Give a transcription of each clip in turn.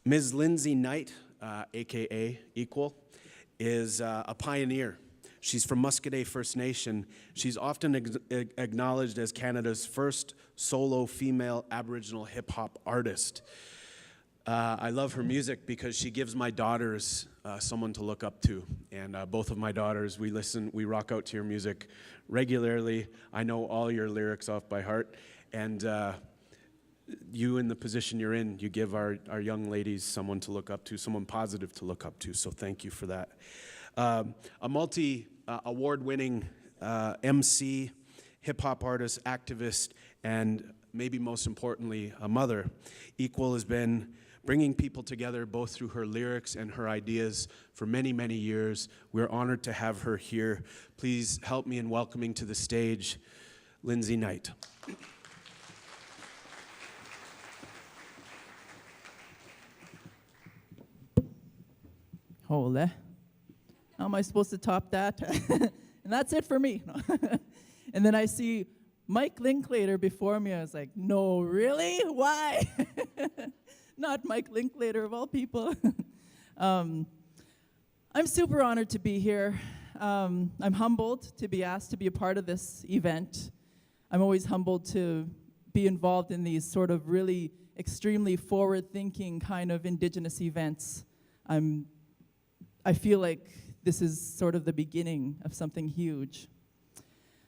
Ms. Lindsay Knight, aka Eekwol, is a pioneer. She's from Muscadet First Nation. She's often acknowledged as Canada's first solo female Aboriginal hip-hop artist. I love her music because she gives my daughters someone to look up to. And both of my daughters, we rock out to your music regularly. I know all your lyrics off by heart. And you, in the position you're in, you give our young ladies someone to look up to, someone positive to look up to. So thank you for that. A multi-award-winning MC, hip-hop artist, activist, and maybe most importantly, a mother. Eekwol has been bringing people together both through her lyrics and her ideas for many, many years. We're honored to have her here. Please help me in welcoming to the stage Lindsay Knight. Holy. How am I supposed to top that? And that's it for me. And then I see Mike Linklater before me. I was like, no, really? Why? Not Mike Linklater of all people. I'm super honored to be here. I'm humbled to be asked to be a part of this event. I'm always humbled to be involved in these sort of really extremely forward-thinking kind of Indigenous events. I feel like this is sort of the beginning of something huge.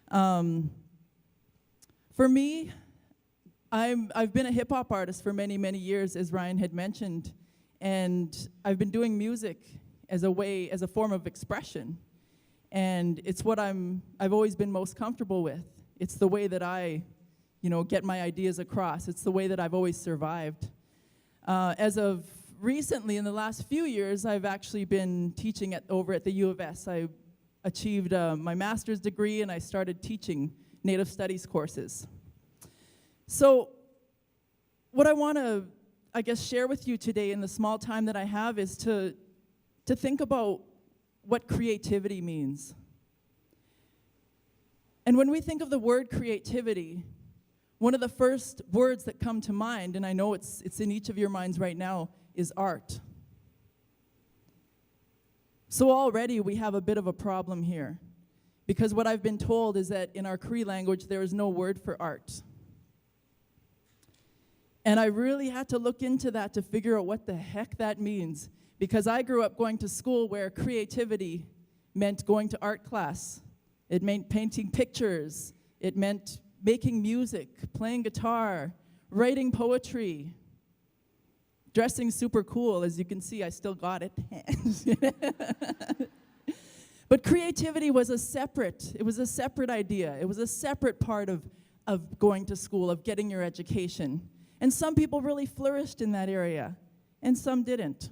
For me, I've been a hip-hop artist for many, many years, as Ryan had mentioned, and I've been doing music as a form of expression, and it's what I've always been most comfortable with. It's the way that I, get my ideas across. It's the way that I've always survived. As of recently, in the last few years, I've actually been teaching over at the U of S. I achieved my master's degree, and I started teaching Native Studies courses. So what I want to, share with you today in the small time that I have is to think about what creativity means. And when we think of the word creativity, one of the first words that come to mind, and I know it's in each of your minds right now, is art. So already we have a bit of a problem here, because what I've been told is that in our Cree language there is no word for art. And I really had to look into that to figure out what the heck that means, because I grew up going to school where creativity meant going to art class. It meant painting pictures. It meant making music, playing guitar, writing poetry, dressing super cool. As you can see, I still got it. But creativity was a separate idea. It was a separate part of going to school, of getting your education. And some people really flourished in that area, and some didn't.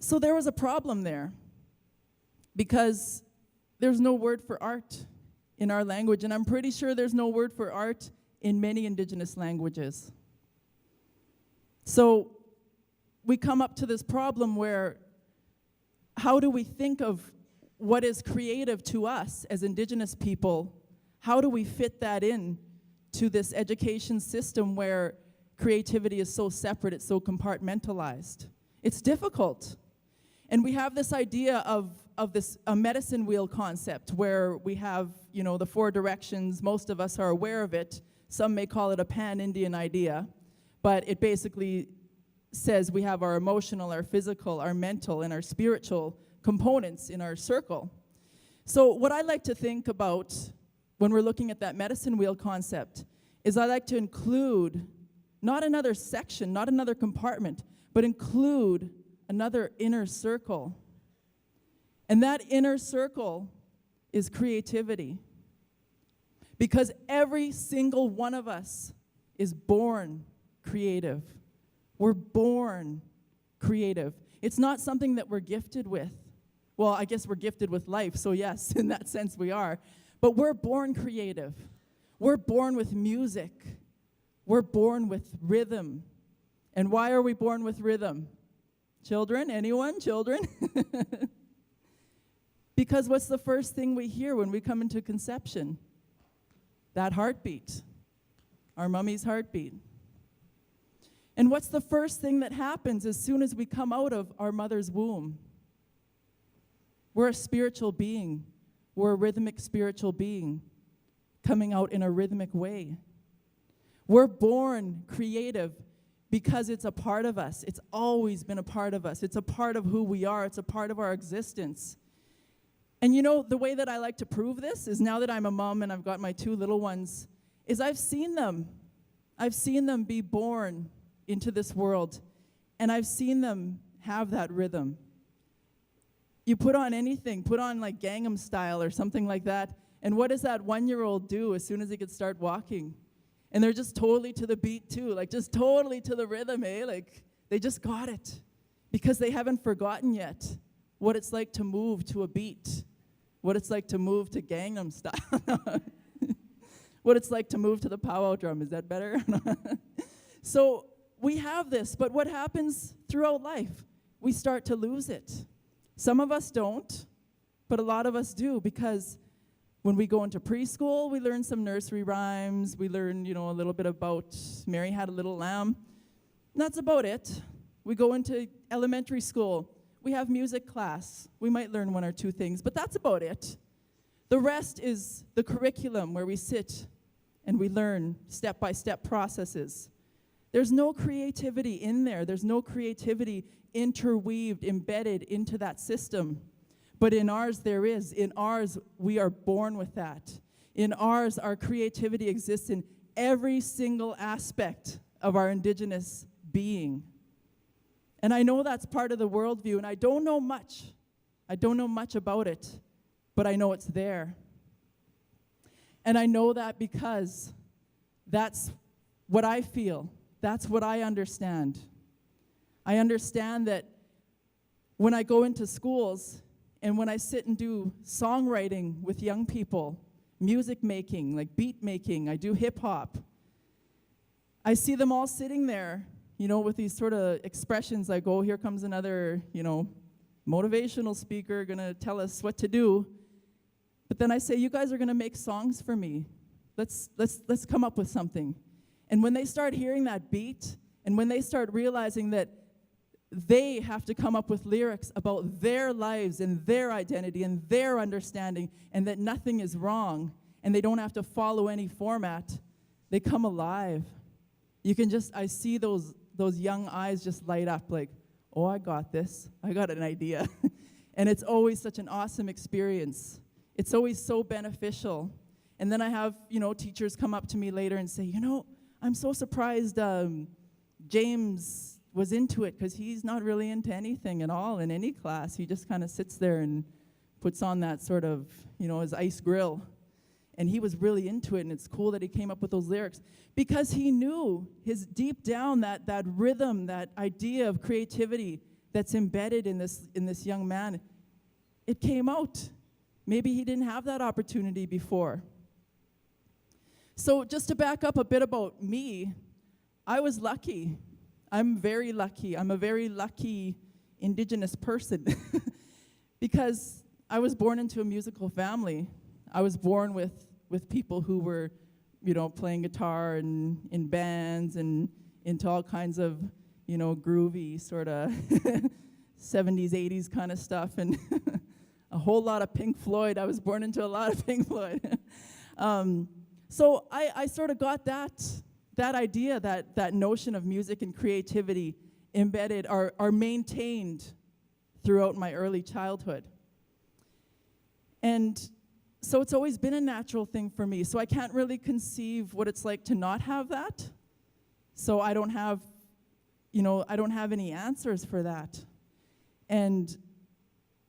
So there was a problem there, because there's no word for art in our language, and I'm pretty sure there's no word for art in many Indigenous languages. So we come up to this problem where, how do we think of what is creative to us as Indigenous people? How do we fit that in to this education system where creativity is so separate, it's so compartmentalized? It's difficult. And we have this idea of a medicine wheel concept where we have, the 4 directions. Most of us are aware of it. Some may call it a pan-Indian idea, but it basically says we have our emotional, our physical, our mental, and our spiritual components in our circle. So what I like to think about when we're looking at that medicine wheel concept is I like to include not another section, not another compartment, but include another inner circle. And that inner circle is creativity. Because every single one of us is born creative. We're born creative. It's not something that we're gifted with. Well, I guess we're gifted with life, so yes, in that sense we are. But we're born creative. We're born with music. We're born with rhythm. And why are we born with rhythm? Children? Anyone? Children? Because what's the first thing we hear when we come into conception? That heartbeat. Our mummy's heartbeat. And what's the first thing that happens as soon as we come out of our mother's womb? We're a spiritual being. We're a rhythmic spiritual being coming out in a rhythmic way. We're born creative because it's a part of us. It's always been a part of us. It's a part of who we are. It's a part of our existence. And you know, the way that I like to prove this is now that I'm a mom and I've got my 2 little ones, is I've seen them. I've seen them be born into this world, and I've seen them have that rhythm. You put on anything, put on like Gangnam Style or something like that, and what does that 1-year-old do as soon as he could start walking? And they're just totally to the beat too, like just totally to the rhythm, eh? Like they just got it because they haven't forgotten yet what it's like to move to a beat, what it's like to move to Gangnam Style, what it's like to move to the powwow drum. Is that better? So we have this, but what happens throughout life? We start to lose it. Some of us don't, but a lot of us do, because when we go into preschool, we learn some nursery rhymes, we learn, a little bit about Mary Had a Little Lamb. And that's about it. We go into elementary school, we have music class. We might learn 1 or 2 things, but that's about it. The rest is the curriculum where we sit and we learn step-by-step processes. There's no creativity in there. There's no creativity interweaved, embedded into that system. But in ours, there is. In ours, we are born with that. In ours, our creativity exists in every single aspect of our Indigenous being. And I know that's part of the worldview, and I don't know much. I don't know much about it, but I know it's there. And I know that because that's what I feel. That's what I understand. I understand that when I go into schools and when I sit and do songwriting with young people, music making, like beat making, I do hip hop, I see them all sitting there, with these sort of expressions like, oh, here comes another, motivational speaker gonna tell us what to do. But then I say, you guys are gonna make songs for me. Let's come up with something. And when they start hearing that beat, and when they start realizing that they have to come up with lyrics about their lives and their identity and their understanding, and that nothing is wrong, and they don't have to follow any format, they come alive. I see those young eyes just light up like, oh, I got this. I got an idea. And it's always such an awesome experience. It's always so beneficial. And then I have, teachers come up to me later and say, I'm so surprised James was into it, because he's not really into anything at all in any class. He just kind of sits there and puts on that sort of, his ice grill. And he was really into it, and it's cool that he came up with those lyrics, because he knew his deep down that rhythm, that idea of creativity that's embedded in this young man, it came out. Maybe he didn't have that opportunity before. So just to back up a bit about me, I was lucky. I'm very lucky. I'm a very lucky Indigenous person because I was born into a musical family. I was born with people who were, playing guitar and in bands and into all kinds of, groovy sort of 70s, 80s kind of stuff, and a whole lot of Pink Floyd. I was born into a lot of Pink Floyd. So I sort of got that idea, that notion of music and creativity embedded or maintained throughout my early childhood. And so it's always been a natural thing for me. So I can't really conceive what it's like to not have that. So I don't have any answers for that. And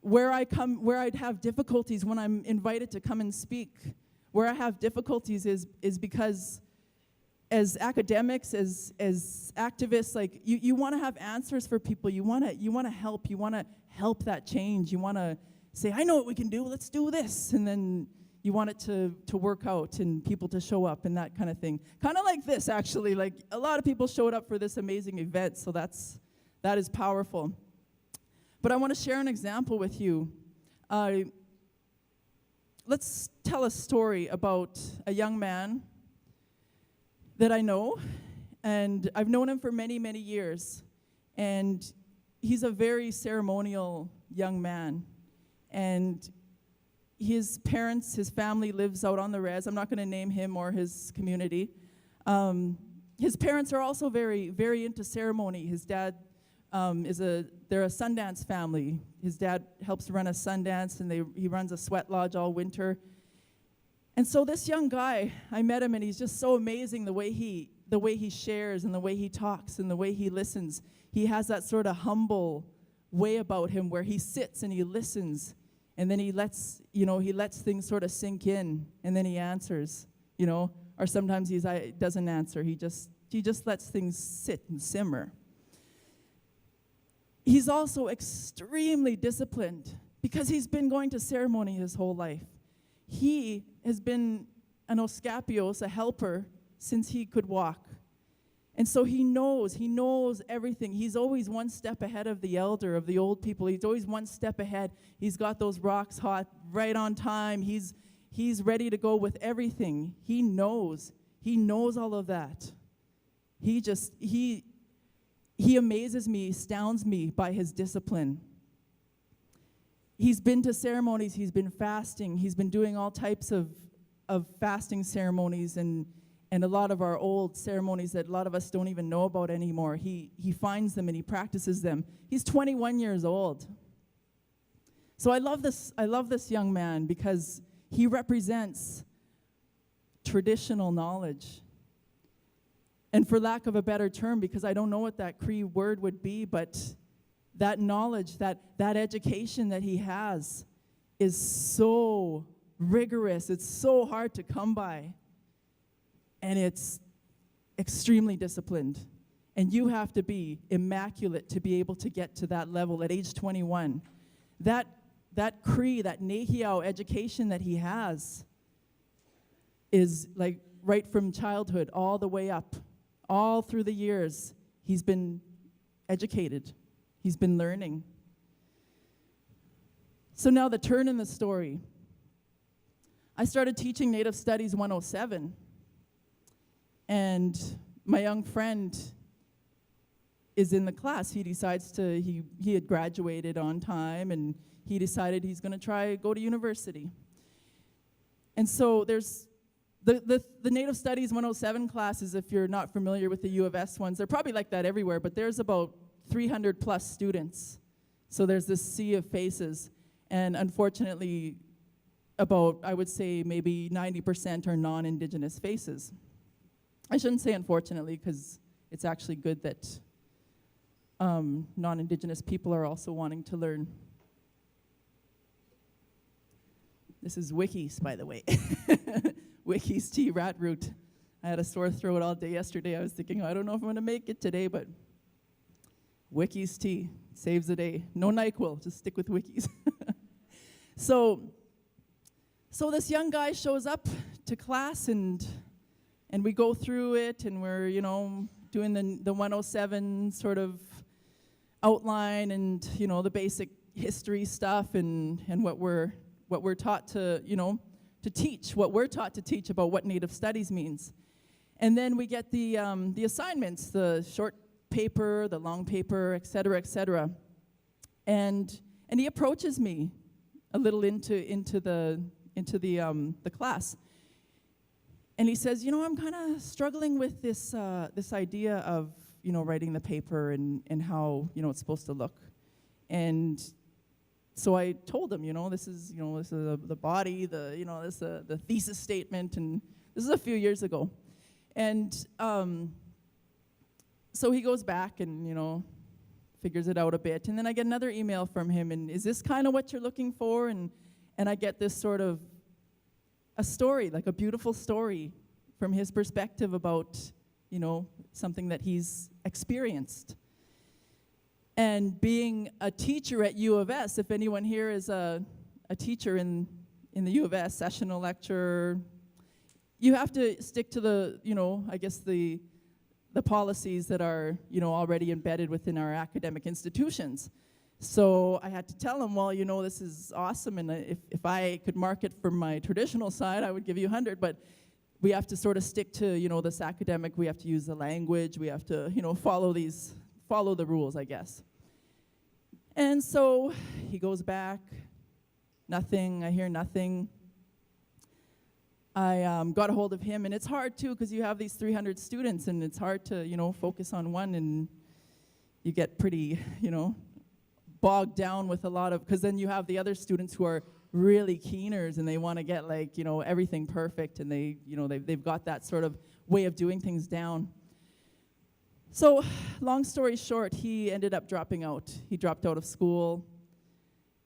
where I'd have difficulties when I'm invited to come and speak, where I have difficulties is because as academics, as activists, like you want to have answers for people. You want to help that change. You want to say, I know what we can do. Let's do this, and then you want it to work out and people to show up and that kind of thing. Kind of like this, actually. Like a lot of people showed up for this amazing event, so that is powerful. But I want to share an example with you. Let's tell a story about a young man that I know, And I've known him for many, many years. And he's a very ceremonial young man. And his parents, his family lives out on the res. I'm not going to name him or his community. His parents are also very, very into ceremony. His dad they're a Sundance family. His dad helps run a Sundance, and he runs a sweat lodge all winter. And so this young guy, I met him, and he's just so amazing the way he shares and the way he talks and the way he listens. He has that sort of humble way about him where he sits and he listens, and then he lets things sort of sink in, and then he answers, or sometimes he doesn't answer. He just lets things sit and simmer. He's also extremely disciplined because he's been going to ceremony his whole life. He has been an oskapios, a helper, since he could walk. And so he knows everything. He's always one step ahead of the elder, of the old people. He's always one step ahead. He's got those rocks hot right on time. He's ready to go with everything. He knows all of that. He amazes me, astounds me by his discipline. He's been to ceremonies, he's been fasting, he's been doing all types of fasting ceremonies and a lot of our old ceremonies that a lot of us don't even know about anymore. He finds them and he practices them. He's 21 years old. So I love this young man because he represents traditional knowledge. And for lack of a better term, because I don't know what that Cree word would be, but that knowledge, that education that he has is so rigorous. It's so hard to come by. And it's extremely disciplined. And you have to be immaculate to be able to get to that level at age 21. That Cree, that Nehiao education that he has is like right from childhood all the way up. All through the years, he's been educated. He's been learning. So now the turn in the story. I started teaching Native Studies 107. And my young friend is in the class. He had graduated on time, and he decided he's going to go to university. And so there's the Native Studies 107 classes, if you're not familiar with the U of S ones, they're probably like that everywhere, but there's about 300 plus students. So there's this sea of faces. And unfortunately, I would say maybe 90% are non-Indigenous faces. I shouldn't say unfortunately, because it's actually good that non-Indigenous people are also wanting to learn. This is Wikis, by the way. Wikis tea, rat root. I had a sore throat all day yesterday. I was thinking, I don't know if I'm going to make it today, but Wikis tea saves the day. No NyQuil, just stick with Wikis. So this young guy shows up to class, and we go through it, and we're, doing the 107 sort of outline and, the basic history stuff and what we're taught to, to teach, what we're taught to teach about what Native Studies means. And then we get the assignments, the short paper, the long paper, et cetera, et cetera. And he approaches me a little into the class. And he says, I'm kind of struggling with this idea of, writing the paper and how, it's supposed to look. And so I told him, this is the body, the thesis statement, and this is a few years ago. And so he goes back and, figures it out a bit. And then I get another email from him, and is this kind of what you're looking for? And I get this sort of a story, like a beautiful story from his perspective about, something that he's experienced. And being a teacher at U of S, if anyone here is a teacher in the U of S, sessional lecturer, you have to stick to the policies that are, already embedded within our academic institutions. So I had to tell him, well, this is awesome, and if I could market from my traditional side, I would give you 100, but we have to sort of stick to, this academic, we have to use the language, we have to, follow the rules, I guess. And so he goes back, nothing, I hear nothing. I got a hold of him, and it's hard too, because you have these 300 students, and it's hard to, focus on one, and you get pretty, bogged down with a lot of, because then you have the other students who are really keeners, and they want to get everything perfect, and they've got that sort of way of doing things down. So, long story short, he ended up dropping out. He dropped out of school,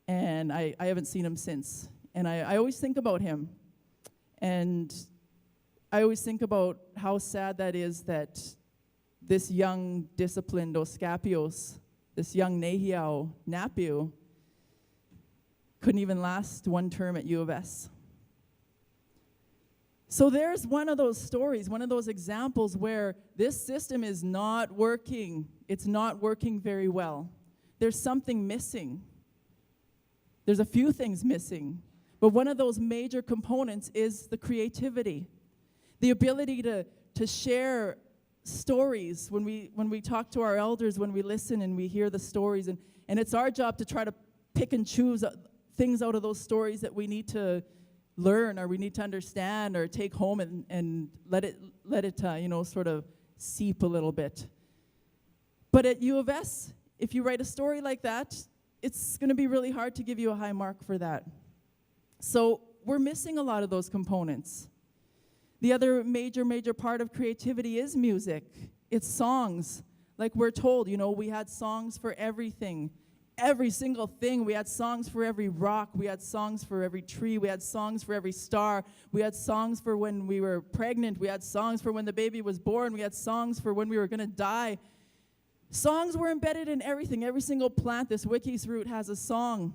and I haven't seen him since. And I always think about him, and I always think about how sad that is that this young, disciplined Oskapios, this young Nehiyaw Napiu, couldn't even last one term at U of S. So there's one of those stories, one of those examples where this system is not working. It's not working very well. There's something missing. There's a few things missing. But one of those major components is the creativity, the ability to share stories when we talk to our elders, when we listen and we hear the stories. And it's our job to try to pick and choose things out of those stories that we need to learn or we need to understand or take home and let it sort of seep a little bit. But at U of S, if you write a story like that, it's going to be really hard to give you a high mark for that. So we're missing a lot of those components. The other major part of creativity is music. It's songs. Like we're told, we had songs for everything. Every single thing. We had songs for every rock. We had songs for every tree. We had songs for every star. We had songs for when we were pregnant. We had songs for when the baby was born. We had songs for when we were going to die. Songs were embedded in everything. Every single plant, this wikis root has a song.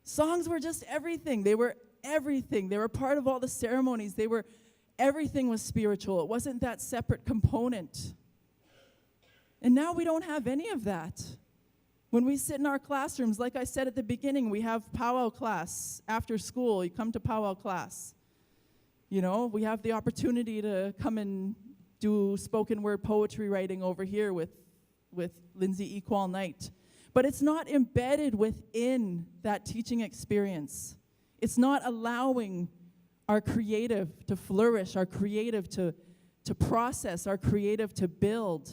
Songs were just everything. They were everything. They were part of all the ceremonies. Everything was spiritual. It wasn't that separate component. And now we don't have any of that. When we sit in our classrooms, like I said at the beginning, we have powwow class after school. You come to powwow class. We have the opportunity to come and do spoken word poetry writing over here with Lindsay Eekwol night. But it's not embedded within that teaching experience. It's not allowing our creative to flourish, our creative to process, our creative to build,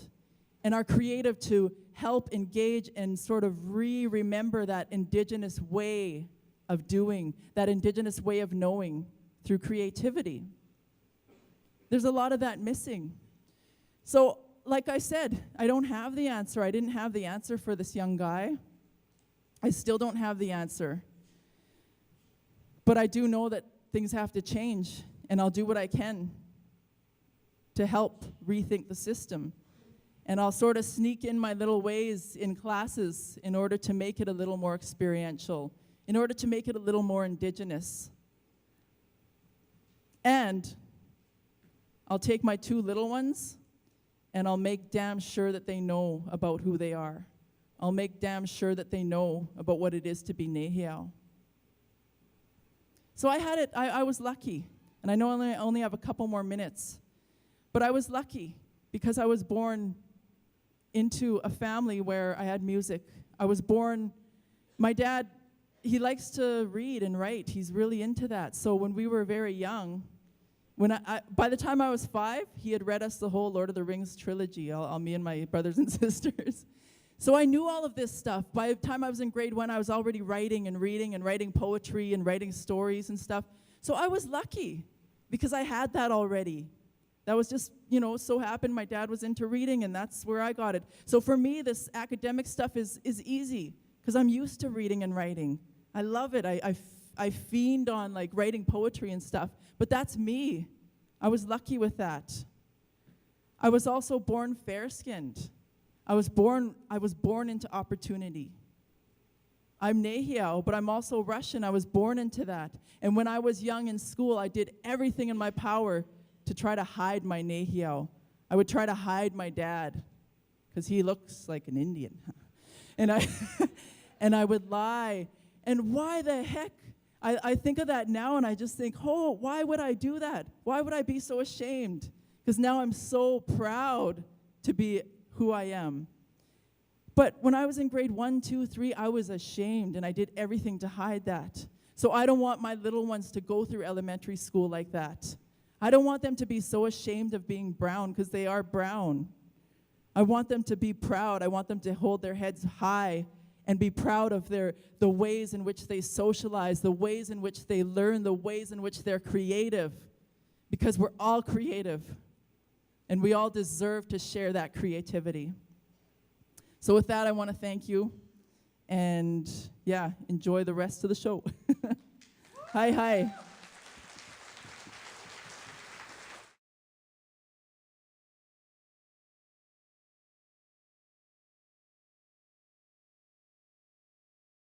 and our creative to help engage and sort of remember that Indigenous way of doing, that Indigenous way of knowing through creativity. There's a lot of that missing. So, like I said, I don't have the answer. I didn't have the answer for this young guy. I still don't have the answer. But I do know that things have to change, and I'll do what I can to help rethink the system. And I'll sort of sneak in my little ways in classes in order to make it a little more experiential, in order to make it a little more Indigenous. And I'll take my two little ones and I'll make damn sure that they know about who they are. I'll make damn sure that they know about what it is to be Nehiyaw. So I was lucky. And I know I only have a couple more minutes. But I was lucky because I was born into a family where I had music. I was born, my dad, he likes to read and write. He's really into that. So when we were very young, by the time I was 5, he had read us the whole Lord of the Rings trilogy, all me and my brothers and sisters. So I knew all of this stuff. By the time I was in grade 1, I was already writing and reading and writing poetry and writing stories and stuff. So I was lucky because I had that already. That was just, so happened my dad was into reading, and that's where I got it. So for me, this academic stuff is easy because I'm used to reading and writing. I love it. I fiend on writing poetry and stuff, but that's me. I was lucky with that. I was also born fair-skinned. I was born into opportunity. I'm Nehiyaw, but I'm also Russian. I was born into that. And when I was young in school, I did everything in my power to try to hide my Nehiyaw. I would try to hide my dad because he looks like an Indian. And I would lie. And why the heck? I think of that now and I just think, oh, why would I do that? Why would I be so ashamed? Because now I'm so proud to be who I am. But when I was in grade 1, 2, 3, I was ashamed and I did everything to hide that. So I don't want my little ones to go through elementary school like that. I don't want them to be so ashamed of being brown, because they are brown. I want them to be proud. I want them to hold their heads high and be proud of the ways in which they socialize, the ways in which they learn, the ways in which they're creative. Because we're all creative, and we all deserve to share that creativity. So with that, I want to thank you, and yeah, enjoy the rest of the show. Hi, hi.